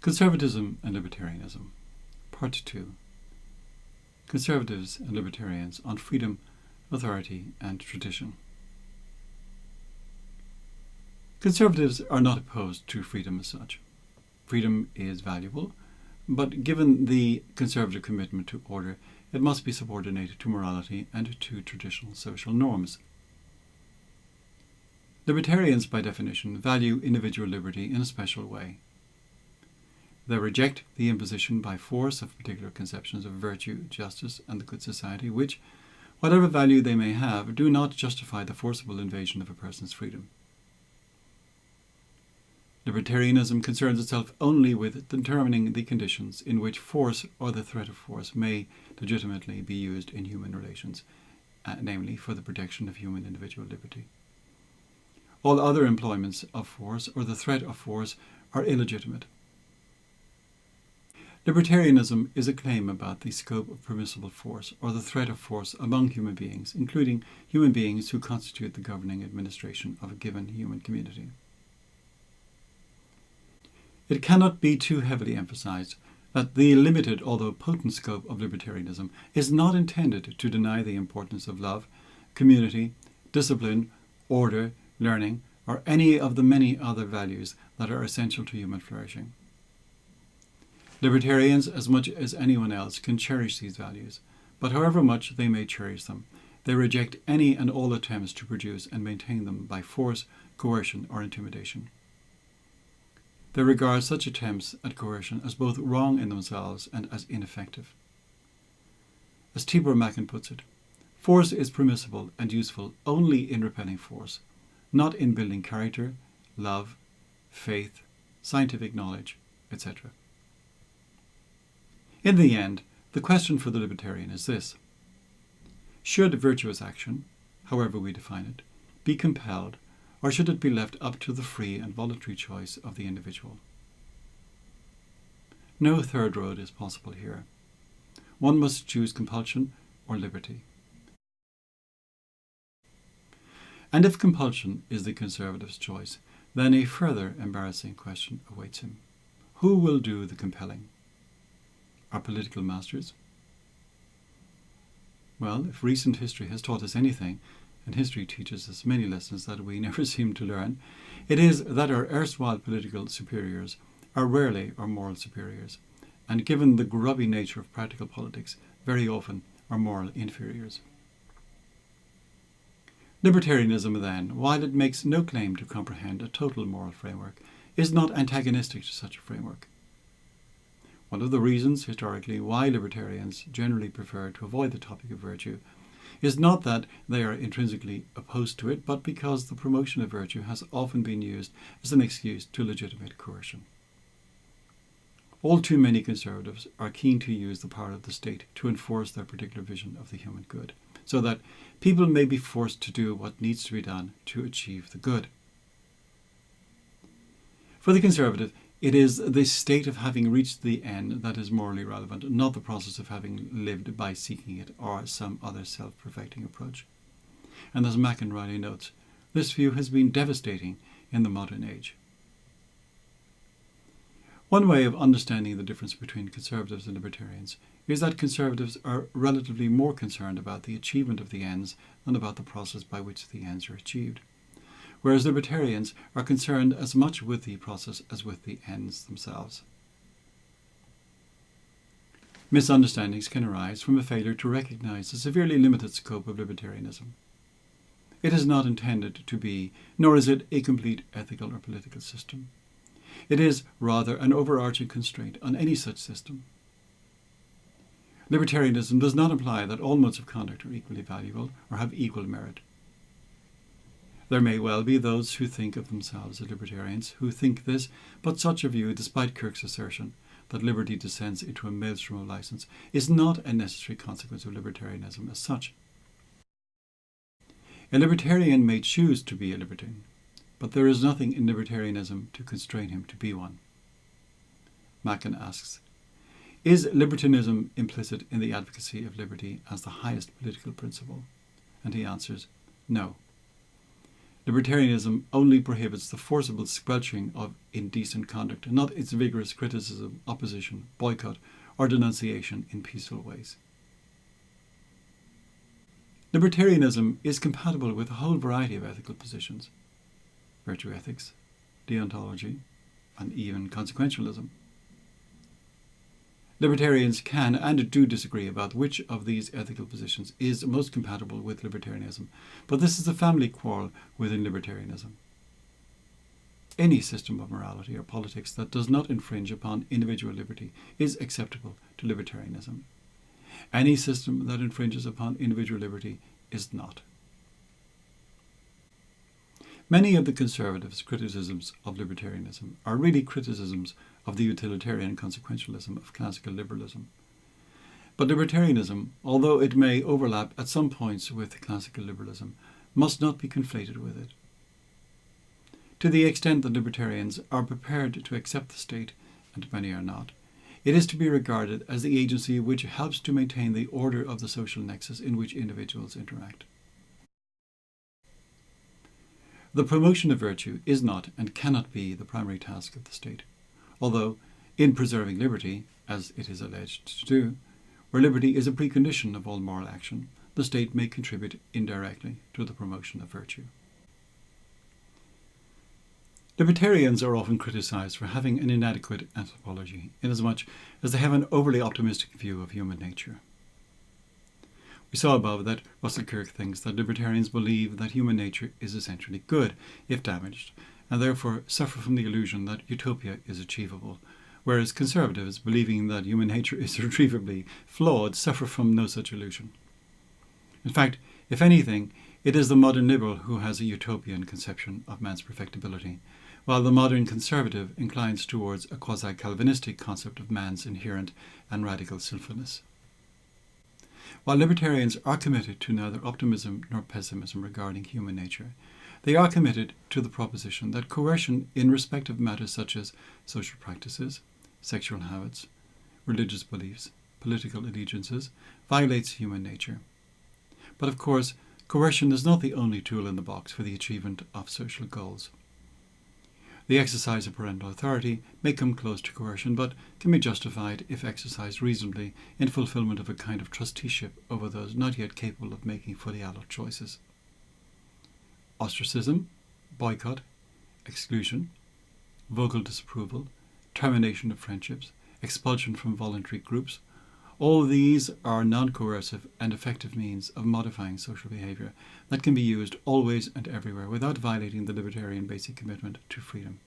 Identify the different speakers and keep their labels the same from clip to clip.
Speaker 1: Conservatism and Libertarianism. Part 2. Conservatives and Libertarians on Freedom, Authority and Tradition. Conservatives are not opposed to freedom as such. Freedom is valuable, but given the conservative commitment to order, it must be subordinated to morality and to traditional social norms. Libertarians, by definition, value individual liberty in a special way. They reject the imposition by force of particular conceptions of virtue, justice, and the good society, which, whatever value they may have, do not justify the forcible invasion of a person's freedom. Libertarianism concerns itself only with determining the conditions in which force or the threat of force may legitimately be used in human relations, namely for the protection of human individual liberty. All other employments of force or the threat of force are illegitimate. Libertarianism is a claim about the scope of permissible force or the threat of force among human beings, including human beings who constitute the governing administration of a given human community. It cannot be too heavily emphasized that the limited, although potent scope of libertarianism is not intended to deny the importance of love, community, discipline, order, learning, or any of the many other values that are essential to human flourishing. Libertarians, as much as anyone else, can cherish these values, but however much they may cherish them, they reject any and all attempts to produce and maintain them by force, coercion, or intimidation. They regard such attempts at coercion as both wrong in themselves and as ineffective. As Tibor Mackin puts it, force is permissible and useful only in repelling force, not in building character, love, faith, scientific knowledge, etc. In the end, the question for the libertarian is this: should virtuous action, however we define it, be compelled, or should it be left up to the free and voluntary choice of the individual? No third road is possible here. One must choose compulsion or liberty. And if compulsion is the conservative's choice, then a further embarrassing question awaits him. Who will do the compelling? Our political masters? Well, if recent history has taught us anything, and history teaches us many lessons that we never seem to learn, it is that our erstwhile political superiors are rarely our moral superiors, and given the grubby nature of practical politics, very often our moral inferiors. Libertarianism, then, while it makes no claim to comprehend a total moral framework, is not antagonistic to such a framework. One of the reasons, historically, why libertarians generally prefer to avoid the topic of virtue is not that they are intrinsically opposed to it, but because the promotion of virtue has often been used as an excuse to legitimate coercion. All too many conservatives are keen to use the power of the state to enforce their particular vision of the human good, so that people may be forced to do what needs to be done to achieve the good. For the conservative, it is the state of having reached the end that is morally relevant, not the process of having lived by seeking it or some other self-perfecting approach. And as Mackin rightly notes, this view has been devastating in the modern age. One way of understanding the difference between conservatives and libertarians is that conservatives are relatively more concerned about the achievement of the ends than about the process by which the ends are achieved, whereas libertarians are concerned as much with the process as with the ends themselves. Misunderstandings can arise from a failure to recognize the severely limited scope of libertarianism. It is not intended to be, nor is it a complete ethical or political system. It is rather an overarching constraint on any such system. Libertarianism does not imply that all modes of conduct are equally valuable or have equal merit. There may well be those who think of themselves as libertarians who think this, but such a view, despite Kirk's assertion that liberty descends into a maelstrom of license, is not a necessary consequence of libertarianism as such. A libertarian may choose to be a libertine, but there is nothing in libertarianism to constrain him to be one. Mackin asks, is libertinism implicit in the advocacy of liberty as the highest political principle? And he answers, no. Libertarianism only prohibits the forcible squelching of indecent conduct, and not its vigorous criticism, opposition, boycott, or denunciation in peaceful ways. Libertarianism is compatible with a whole variety of ethical positions: virtue ethics, deontology, and even consequentialism. Libertarians can and do disagree about which of these ethical positions is most compatible with libertarianism, but this is a family quarrel within libertarianism. Any system of morality or politics that does not infringe upon individual liberty is acceptable to libertarianism. Any system that infringes upon individual liberty is not. Many of the conservatives' criticisms of libertarianism are really criticisms of the utilitarian consequentialism of classical liberalism. But libertarianism, although it may overlap at some points with classical liberalism, must not be conflated with it. To the extent that libertarians are prepared to accept the state, and many are not, it is to be regarded as the agency which helps to maintain the order of the social nexus in which individuals interact. The promotion of virtue is not and cannot be the primary task of the state, although, in preserving liberty, as it is alleged to do, where liberty is a precondition of all moral action, the state may contribute indirectly to the promotion of virtue. Libertarians are often criticized for having an inadequate anthropology, inasmuch as they have an overly optimistic view of human nature. We saw above that Russell Kirk thinks that libertarians believe that human nature is essentially good, if damaged, and therefore suffer from the illusion that utopia is achievable, whereas conservatives, believing that human nature is irretrievably flawed, suffer from no such illusion. In fact, if anything, it is the modern liberal who has a utopian conception of man's perfectibility, while the modern conservative inclines towards a quasi-Calvinistic concept of man's inherent and radical sinfulness. While libertarians are committed to neither optimism nor pessimism regarding human nature, they are committed to the proposition that coercion in respect of matters such as social practices, sexual habits, religious beliefs, political allegiances, violates human nature. But of course, coercion is not the only tool in the box for the achievement of social goals. The exercise of parental authority may come close to coercion, but can be justified if exercised reasonably in fulfillment of a kind of trusteeship over those not yet capable of making fully adult choices. Ostracism, boycott, exclusion, vocal disapproval, termination of friendships, expulsion from voluntary groups, all these are non-coercive and effective means of modifying social behaviour that can be used always and everywhere without violating the libertarian basic commitment to freedom.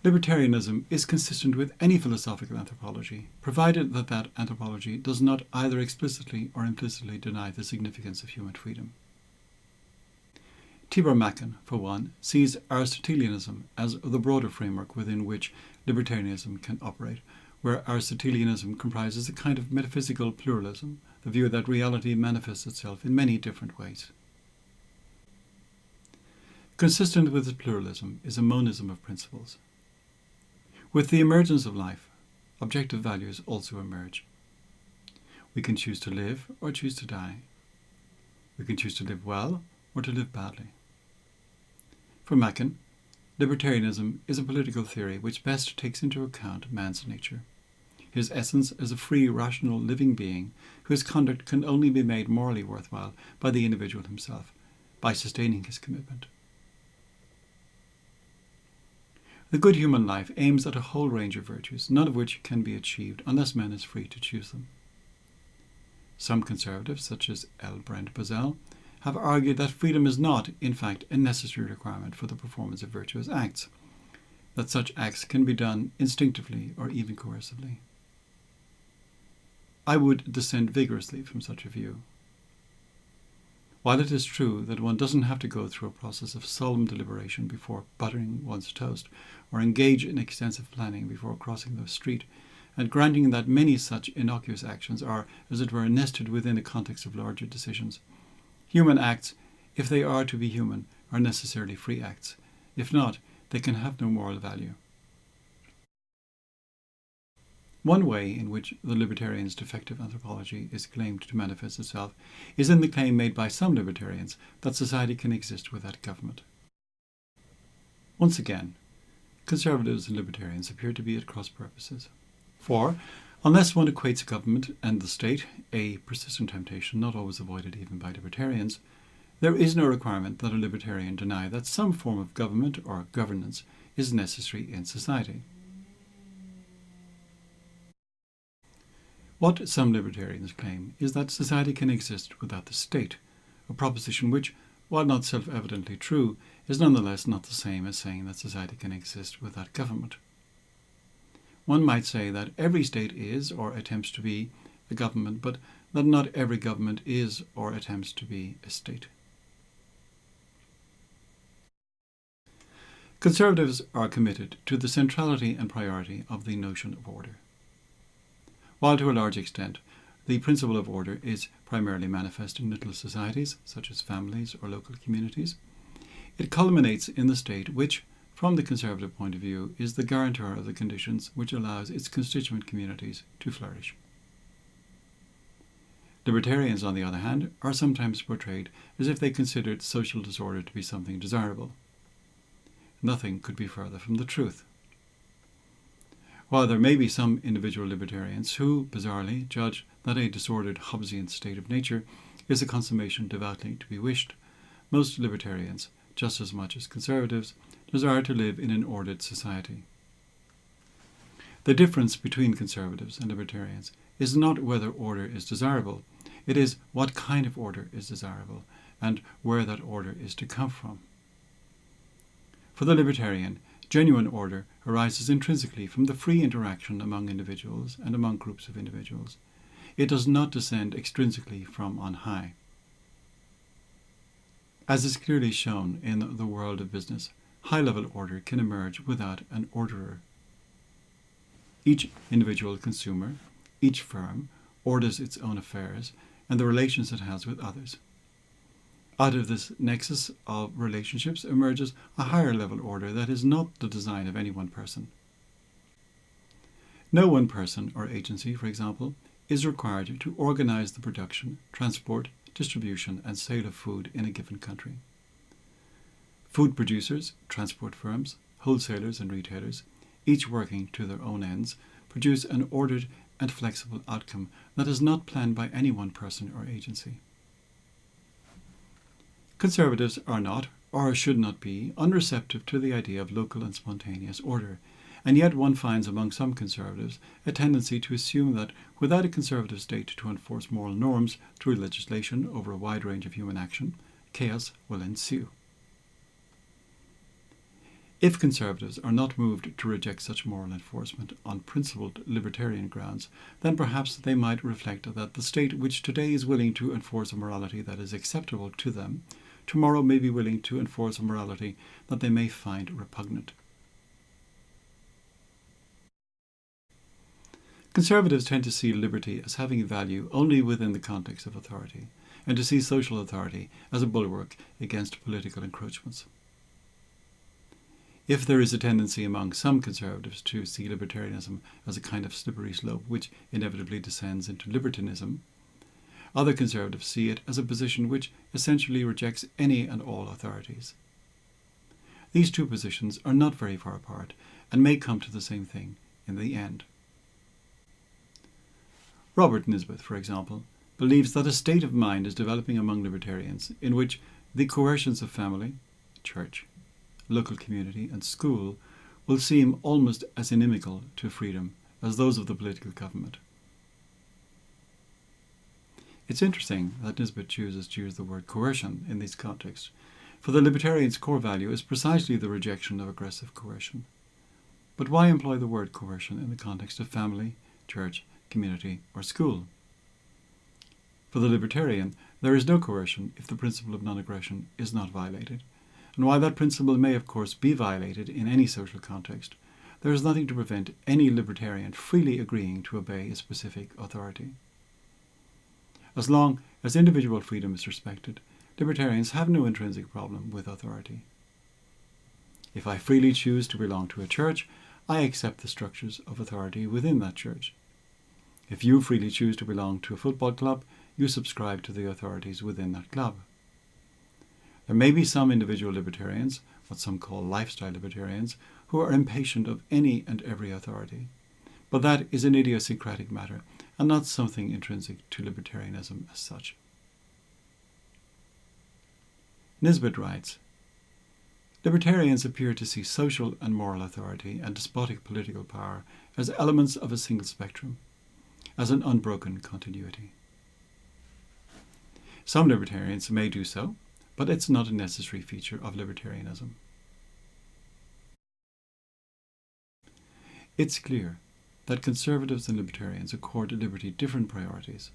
Speaker 1: Libertarianism is consistent with any philosophical anthropology, provided that that anthropology does not either explicitly or implicitly deny the significance of human freedom. Tibor Mackin, for one, sees Aristotelianism as the broader framework within which libertarianism can operate, where Aristotelianism comprises a kind of metaphysical pluralism, the view that reality manifests itself in many different ways. Consistent with this pluralism is a monism of principles. With the emergence of life, objective values also emerge. We can choose to live or choose to die. We can choose to live well or to live badly. For Mackin, libertarianism is a political theory which best takes into account man's nature, his essence as a free, rational, living being whose conduct can only be made morally worthwhile by the individual himself, by sustaining his commitment. The good human life aims at a whole range of virtues, none of which can be achieved unless man is free to choose them. Some conservatives, such as L. Brent Bozell, have argued that freedom is not, in fact, a necessary requirement for the performance of virtuous acts, that such acts can be done instinctively or even coercively. I would dissent vigorously from such a view. While it is true that one doesn't have to go through a process of solemn deliberation before buttering one's toast, or engage in extensive planning before crossing the street, and granting that many such innocuous actions are, as it were, nested within the context of larger decisions, human acts, if they are to be human, are necessarily free acts. If not, they can have no moral value. One way in which the libertarian's defective anthropology is claimed to manifest itself is in the claim made by some libertarians that society can exist without government. Once again, conservatives and libertarians appear to be at cross purposes. For, unless one equates government and the state, a persistent temptation not always avoided even by libertarians, there is no requirement that a libertarian deny that some form of government or governance is necessary in society. What some libertarians claim is that society can exist without the state, a proposition which, while not self-evidently true, is nonetheless not the same as saying that society can exist without government. One might say that every state is, or attempts to be, a government, but that not every government is, or attempts to be, a state. Conservatives are committed to the centrality and priority of the notion of order. While to a large extent the principle of order is primarily manifest in little societies, such as families or local communities, it culminates in the state which, from the conservative point of view, is the guarantor of the conditions which allows its constituent communities to flourish. Libertarians, on the other hand, are sometimes portrayed as if they considered social disorder to be something desirable. Nothing could be further from the truth. While there may be some individual libertarians who, bizarrely, judge that a disordered Hobbesian state of nature is a consummation devoutly to be wished, most libertarians, just as much as conservatives, desire to live in an ordered society. The difference between conservatives and libertarians is not whether order is desirable, it is what kind of order is desirable and where that order is to come from. For the libertarian, genuine order arises intrinsically from the free interaction among individuals and among groups of individuals. It does not descend extrinsically from on high. As is clearly shown in the world of business, high-level order can emerge without an orderer. Each individual consumer, each firm, orders its own affairs and the relations it has with others. Out of this nexus of relationships emerges a higher level order that is not the design of any one person. No one person or agency, for example, is required to organize the production, transport, distribution and sale of food in a given country. Food producers, transport firms, wholesalers and retailers, each working to their own ends, produce an ordered and flexible outcome that is not planned by any one person or agency. Conservatives are not, or should not be, unreceptive to the idea of local and spontaneous order, and yet one finds among some conservatives a tendency to assume that without a conservative state to enforce moral norms through legislation over a wide range of human action, chaos will ensue. If conservatives are not moved to reject such moral enforcement on principled libertarian grounds, then perhaps they might reflect that the state which today is willing to enforce a morality that is acceptable to them, tomorrow may be willing to enforce a morality that they may find repugnant. Conservatives tend to see liberty as having value only within the context of authority, and to see social authority as a bulwark against political encroachments. If there is a tendency among some conservatives to see libertarianism as a kind of slippery slope which inevitably descends into libertinism, other conservatives see it as a position which essentially rejects any and all authorities. These two positions are not very far apart and may come to the same thing in the end. Robert Nisbet, for example, believes that a state of mind is developing among libertarians in which the coercions of family, church, local community and school will seem almost as inimical to freedom as those of the political government. It's interesting that Nisbet chooses to use the word coercion in these contexts, for the libertarian's core value is precisely the rejection of aggressive coercion. But why employ the word coercion in the context of family, church, community or school? For the libertarian, there is no coercion if the principle of non-aggression is not violated. And while that principle may of course be violated in any social context, there is nothing to prevent any libertarian freely agreeing to obey a specific authority. As long as individual freedom is respected, libertarians have no intrinsic problem with authority. If I freely choose to belong to a church, I accept the structures of authority within that church. If you freely choose to belong to a football club, you subscribe to the authorities within that club. There may be some individual libertarians, what some call lifestyle libertarians, who are impatient of any and every authority. But that is an idiosyncratic matter and not something intrinsic to libertarianism as such. Nisbet writes, libertarians appear to see social and moral authority and despotic political power as elements of a single spectrum, as an unbroken continuity. Some libertarians may do so, but it's not a necessary feature of libertarianism. It's clear that conservatives and libertarians accord liberty different priorities.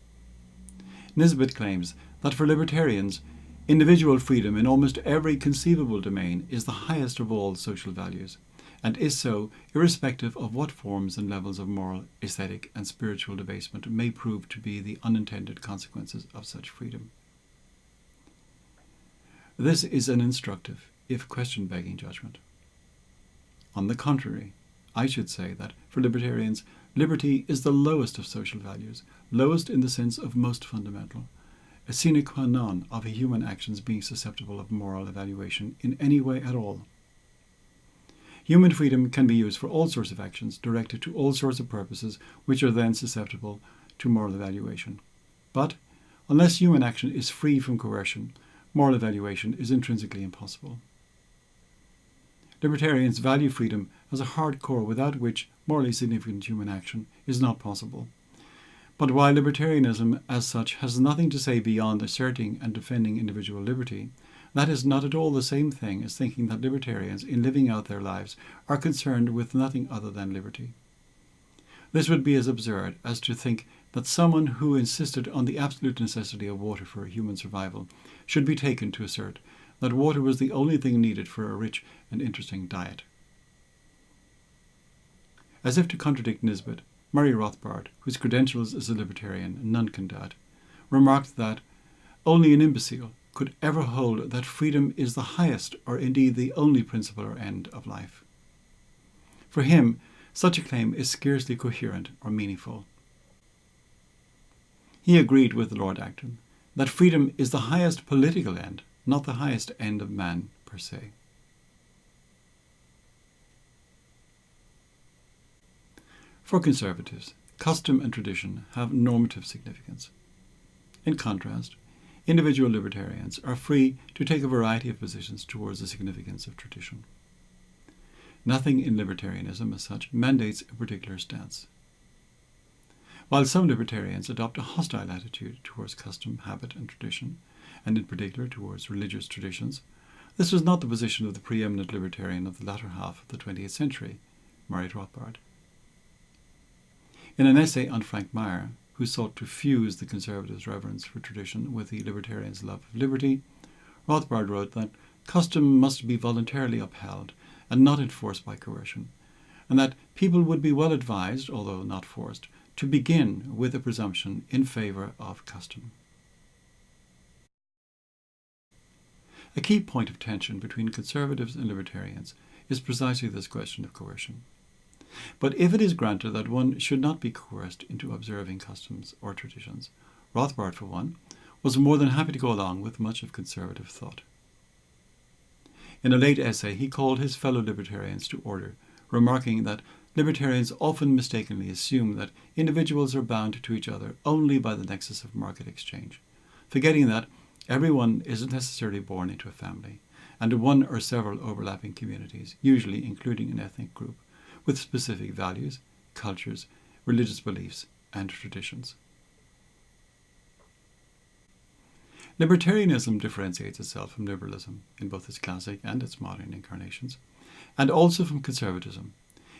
Speaker 1: Nisbet claims that for libertarians, individual freedom in almost every conceivable domain is the highest of all social values, and is so irrespective of what forms and levels of moral, aesthetic, and spiritual debasement may prove to be the unintended consequences of such freedom. This is an instructive, if question-begging judgment. On the contrary, I should say that, for libertarians, liberty is the lowest of social values, lowest in the sense of most fundamental, a sine qua non of a human actions being susceptible of moral evaluation in any way at all. Human freedom can be used for all sorts of actions directed to all sorts of purposes which are then susceptible to moral evaluation. But, unless human action is free from coercion, moral evaluation is intrinsically impossible. Libertarians value freedom as a hard core without which morally significant human action is not possible. But while libertarianism as such has nothing to say beyond asserting and defending individual liberty, that is not at all the same thing as thinking that libertarians, in living out their lives, are concerned with nothing other than liberty. This would be as absurd as to think that someone who insisted on the absolute necessity of water for human survival should be taken to assert that water was the only thing needed for a rich and interesting diet. As if to contradict Nisbet, Murray Rothbard, whose credentials as a libertarian none can doubt, remarked that only an imbecile could ever hold that freedom is the highest or indeed the only principle or end of life. For him, such a claim is scarcely coherent or meaningful. He agreed with Lord Acton that freedom is the highest political end, not the highest end of man per se. For conservatives, custom and tradition have normative significance. In contrast, individual libertarians are free to take a variety of positions towards the significance of tradition. Nothing in libertarianism as such mandates a particular stance. While some libertarians adopt a hostile attitude towards custom, habit, and tradition, and in particular towards religious traditions, this was not the position of the preeminent libertarian of the latter half of the 20th century, Murray Rothbard. In an essay on Frank Meyer, who sought to fuse the conservatives' reverence for tradition with the libertarians' love of liberty, Rothbard wrote that custom must be voluntarily upheld and not enforced by coercion, and that people would be well advised, although not forced, to begin with a presumption in favour of custom. A key point of tension between conservatives and libertarians is precisely this question of coercion. But if it is granted that one should not be coerced into observing customs or traditions, Rothbard, for one, was more than happy to go along with much of conservative thought. In a late essay, he called his fellow libertarians to order, remarking that libertarians often mistakenly assume that individuals are bound to each other only by the nexus of market exchange, forgetting that everyone isn't necessarily born into a family, and one or several overlapping communities, usually including an ethnic group, with specific values, cultures, religious beliefs, and traditions. Libertarianism differentiates itself from liberalism in both its classic and its modern incarnations, and also from conservatism,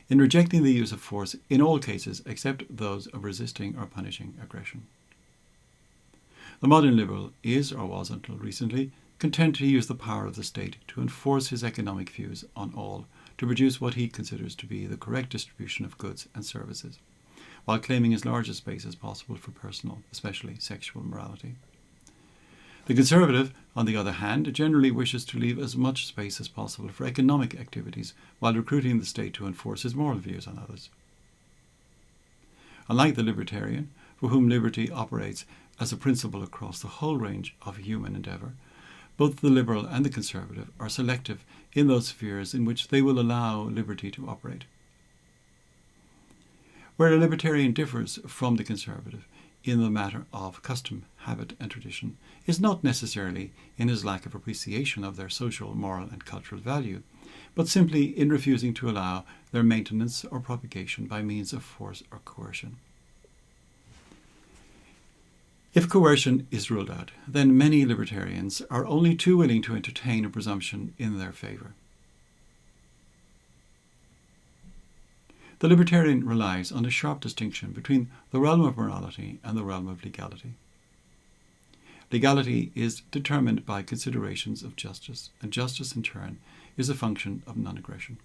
Speaker 1: in rejecting the use of force in all cases except those of resisting or punishing aggression. The modern liberal is, or was until recently, content to use the power of the state to enforce his economic views on all, to produce what he considers to be the correct distribution of goods and services, while claiming as large a space as possible for personal, especially sexual morality. The conservative, on the other hand, generally wishes to leave as much space as possible for economic activities while recruiting the state to enforce his moral views on others. Unlike the libertarian, for whom liberty operates as a principle across the whole range of human endeavour, both the liberal and the conservative are selective in those spheres in which they will allow liberty to operate. Where a libertarian differs from the conservative in the matter of custom, habit and tradition is not necessarily in his lack of appreciation of their social, moral and cultural value, but simply in refusing to allow their maintenance or propagation by means of force or coercion. If coercion is ruled out, then many libertarians are only too willing to entertain a presumption in their favour. The libertarian relies on a sharp distinction between the realm of morality and the realm of legality. Legality is determined by considerations of justice, and justice in turn is a function of non-aggression.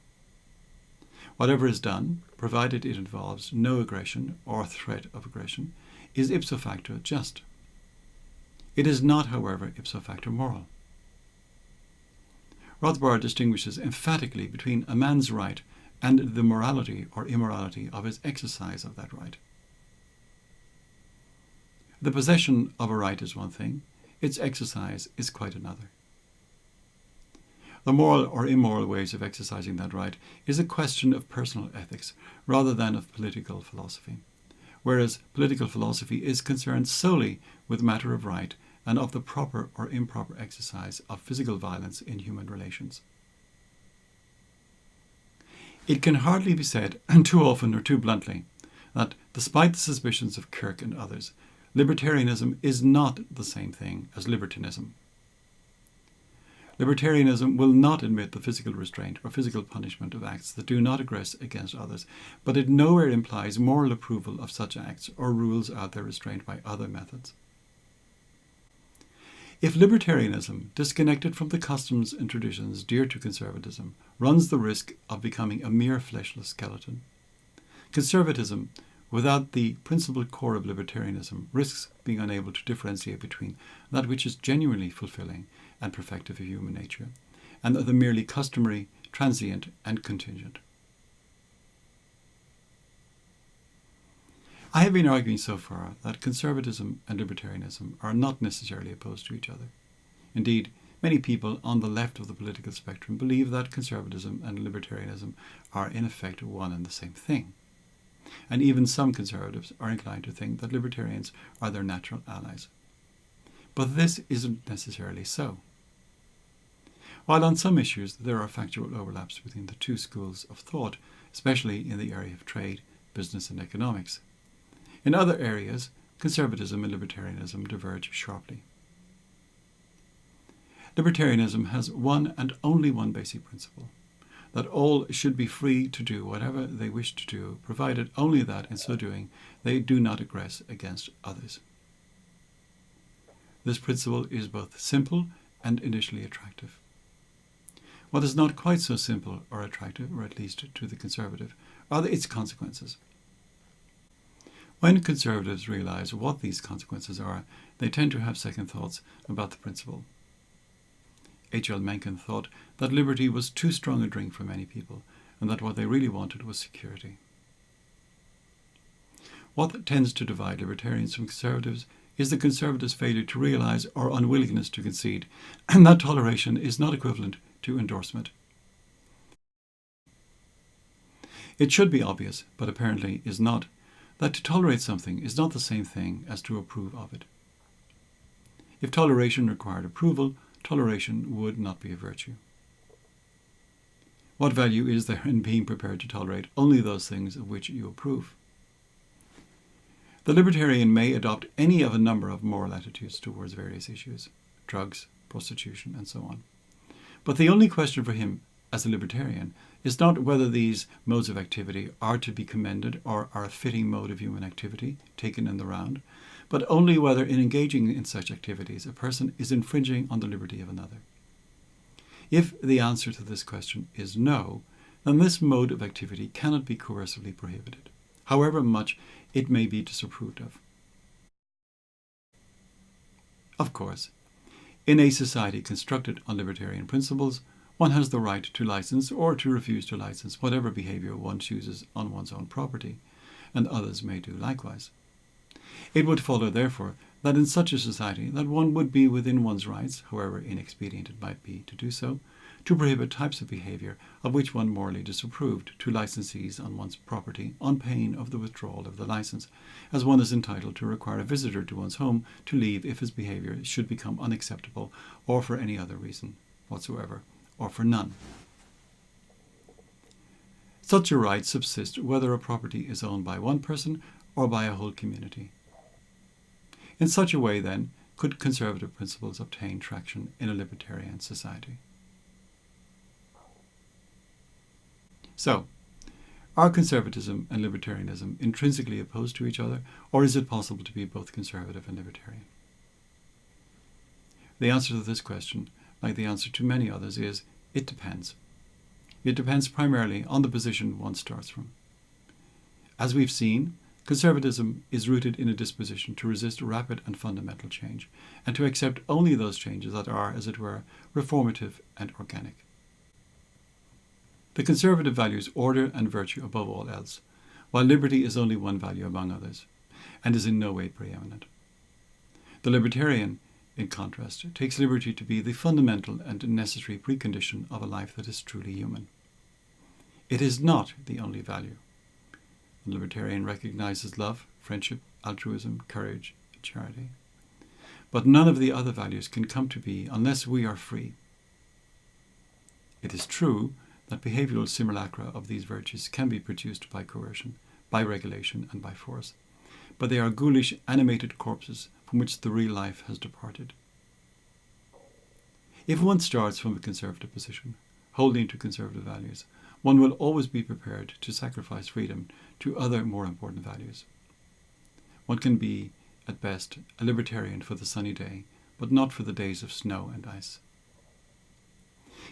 Speaker 1: Whatever is done, provided it involves no aggression or threat of aggression, is ipso facto just. It is not, however, ipso facto moral. Rothbard distinguishes emphatically between a man's right and the morality or immorality of his exercise of that right. The possession of a right is one thing, its exercise is quite another. The moral or immoral ways of exercising that right is a question of personal ethics rather than of political philosophy, whereas political philosophy is concerned solely with matter of right and of the proper or improper exercise of physical violence in human relations. It can hardly be said, too often or too bluntly, that despite the suspicions of Kirk and others, libertarianism is not the same thing as libertinism. Libertarianism will not admit the physical restraint or physical punishment of acts that do not aggress against others, but it nowhere implies moral approval of such acts or rules out their restraint by other methods. If libertarianism, disconnected from the customs and traditions dear to conservatism, runs the risk of becoming a mere fleshless skeleton, conservatism, without the principal core of libertarianism, risks being unable to differentiate between that which is genuinely fulfilling and perfective of human nature, and the merely customary, transient and contingent. I have been arguing so far that conservatism and libertarianism are not necessarily opposed to each other. Indeed, many people on the left of the political spectrum believe that conservatism and libertarianism are in effect one and the same thing. And even some conservatives are inclined to think that libertarians are their natural allies. But this isn't necessarily so. While on some issues there are factual overlaps between the two schools of thought, especially in the area of trade, business and economics, in other areas, conservatism and libertarianism diverge sharply. Libertarianism has one and only one basic principle, that all should be free to do whatever they wish to do, provided only that, in so doing, they do not aggress against others. This principle is both simple and initially attractive. What is not quite so simple or attractive, or at least to the conservative, are its consequences. When conservatives realize what these consequences are, they tend to have second thoughts about the principle. H.L. Mencken thought that liberty was too strong a drink for many people, and that what they really wanted was security. What tends to divide libertarians from conservatives is the conservatives' failure to realize or unwillingness to concede, and that toleration is not equivalent to endorsement. It should be obvious, but apparently is not, that to tolerate something is not the same thing as to approve of it. If toleration required approval, toleration would not be a virtue. What value is there in being prepared to tolerate only those things of which you approve? The libertarian may adopt any of a number of moral attitudes towards various issues, drugs, prostitution, and so on. But the only question for him as a libertarian is not whether these modes of activity are to be commended or are a fitting mode of human activity taken in the round, but only whether in engaging in such activities a person is infringing on the liberty of another. If the answer to this question is no, then this mode of activity cannot be coercively prohibited, however much it may be disapproved of. Of course, In a society constructed on libertarian principles, one has the right to license or to refuse to license whatever behaviour one chooses on one's own property, and others may do likewise. It would follow, therefore, that in such a society that one would be within one's rights, however inexpedient it might be to do so, to prohibit types of behaviour of which one morally disapproved to licensees on one's property on pain of the withdrawal of the licence, as one is entitled to require a visitor to one's home to leave if his behaviour should become unacceptable or for any other reason whatsoever, or for none. Such a right subsists whether a property is owned by one person or by a whole community. In such a way, then, could conservative principles obtain traction in a libertarian society. So, are conservatism and libertarianism intrinsically opposed to each other, or is it possible to be both conservative and libertarian? The answer to this question, like the answer to many others, is it depends. It depends primarily on the position one starts from. As we've seen, conservatism is rooted in a disposition to resist rapid and fundamental change, and to accept only those changes that are, as it were, reformative and organic. The conservative values order and virtue above all else, while liberty is only one value among others, and is in no way preeminent. The libertarian, in contrast, takes liberty to be the fundamental and necessary precondition of a life that is truly human. It is not the only value. The libertarian recognizes love, friendship, altruism, courage, and charity. But none of the other values can come to be unless we are free. It is true that behavioural simulacra of these virtues can be produced by coercion, by regulation, and by force, but they are ghoulish, animated corpses from which the real life has departed. If one starts from a conservative position, holding to conservative values, one will always be prepared to sacrifice freedom to other more important values. One can be, at best, a libertarian for the sunny day, but not for the days of snow and ice.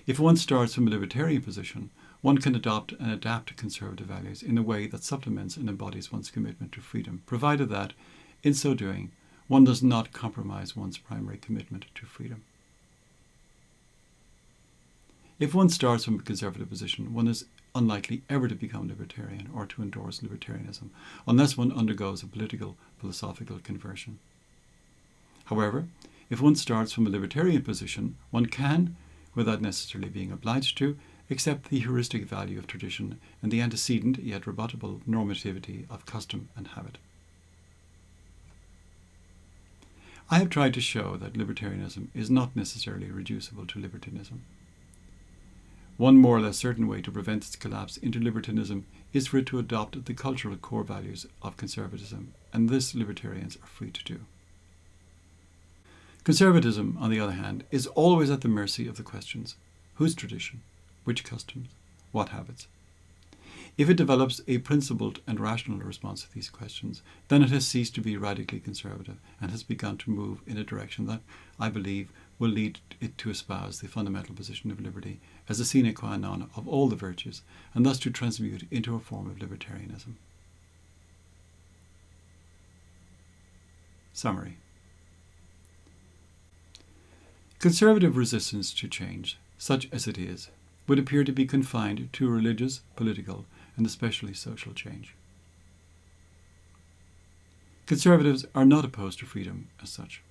Speaker 1: If one starts from a libertarian position, one can adopt and adapt conservative values in a way that supplements and embodies one's commitment to freedom, provided that, in so doing, one does not compromise one's primary commitment to freedom. If one starts from a conservative position, one is unlikely ever to become libertarian or to endorse libertarianism, unless one undergoes a political, philosophical conversion. However, if one starts from a libertarian position, one can, without necessarily being obliged to, accept the heuristic value of tradition and the antecedent yet rebuttable normativity of custom and habit. I have tried to show that libertarianism is not necessarily reducible to libertinism. One more or less certain way to prevent its collapse into libertinism is for it to adopt the cultural core values of conservatism, and this libertarians are free to do. Conservatism, on the other hand, is always at the mercy of the questions: whose tradition, which customs, what habits? If it develops a principled and rational response to these questions, then it has ceased to be radically conservative and has begun to move in a direction that, I believe, will lead it to espouse the fundamental position of liberty as a sine qua non of all the virtues, and thus to transmute into a form of libertarianism. Summary. Conservative resistance to change, such as it is, would appear to be confined to religious, political, and especially social change. Conservatives are not opposed to freedom as such.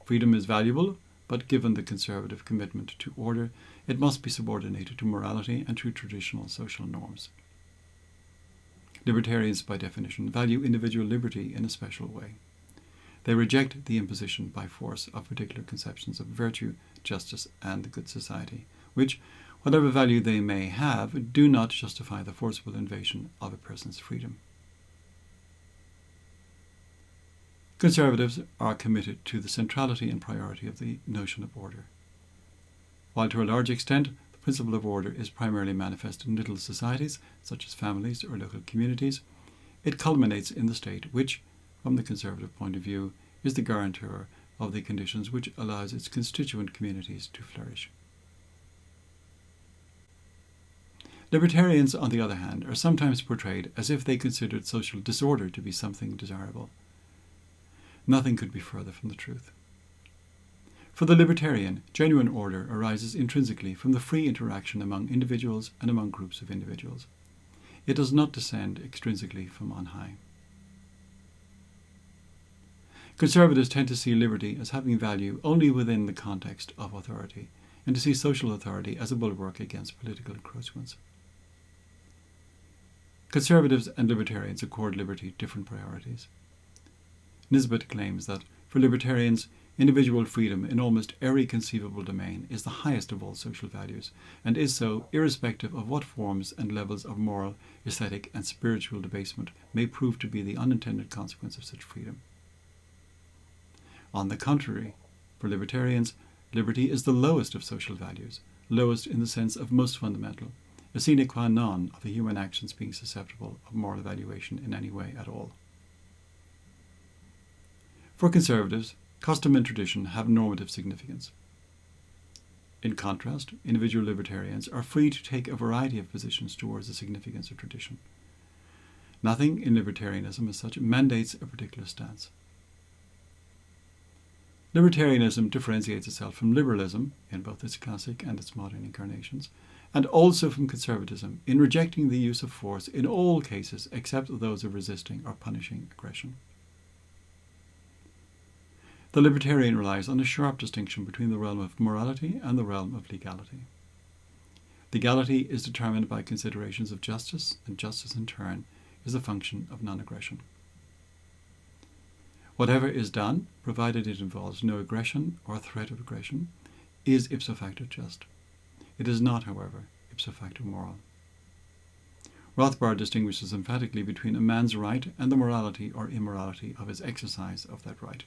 Speaker 1: Freedom is valuable, but given the conservative commitment to order, it must be subordinated to morality and to traditional social norms. Libertarians, by definition, value individual liberty in a special way. They reject the imposition by force of particular conceptions of virtue, justice, and the good society, which, whatever value they may have, do not justify the forcible invasion of a person's freedom. Conservatives are committed to the centrality and priority of the notion of order. While to a large extent the principle of order is primarily manifest in little societies, such as families or local communities, it culminates in the state which, from the conservative point of view, is the guarantor of the conditions which allows its constituent communities to flourish. Libertarians, on the other hand, are sometimes portrayed as if they considered social disorder to be something desirable. Nothing could be further from the truth. For the libertarian, genuine order arises intrinsically from the free interaction among individuals and among groups of individuals. It does not descend extrinsically from on high. Conservatives tend to see liberty as having value only within the context of authority, and to see social authority as a bulwark against political encroachments. Conservatives and libertarians accord liberty different priorities. Nisbet claims that, for libertarians, individual freedom in almost every conceivable domain is the highest of all social values, and is so irrespective of what forms and levels of moral, aesthetic, and spiritual debasement may prove to be the unintended consequence of such freedom. On the contrary, for libertarians, liberty is the lowest of social values, lowest in the sense of most fundamental, a sine qua non of the human actions being susceptible of moral evaluation in any way at all. For conservatives, custom and tradition have normative significance. In contrast, individual libertarians are free to take a variety of positions towards the significance of tradition. Nothing in libertarianism as such mandates a particular stance. Libertarianism differentiates itself from liberalism, in both its classic and its modern incarnations, and also from conservatism in rejecting the use of force in all cases except those of resisting or punishing aggression. The libertarian relies on a sharp distinction between the realm of morality and the realm of legality. Legality is determined by considerations of justice, and justice in turn is a function of non-aggression. Whatever is done, provided it involves no aggression or threat of aggression, is ipso facto just. It is not, however, ipso facto moral. Rothbard distinguishes emphatically between a man's right and the morality or immorality of his exercise of that right.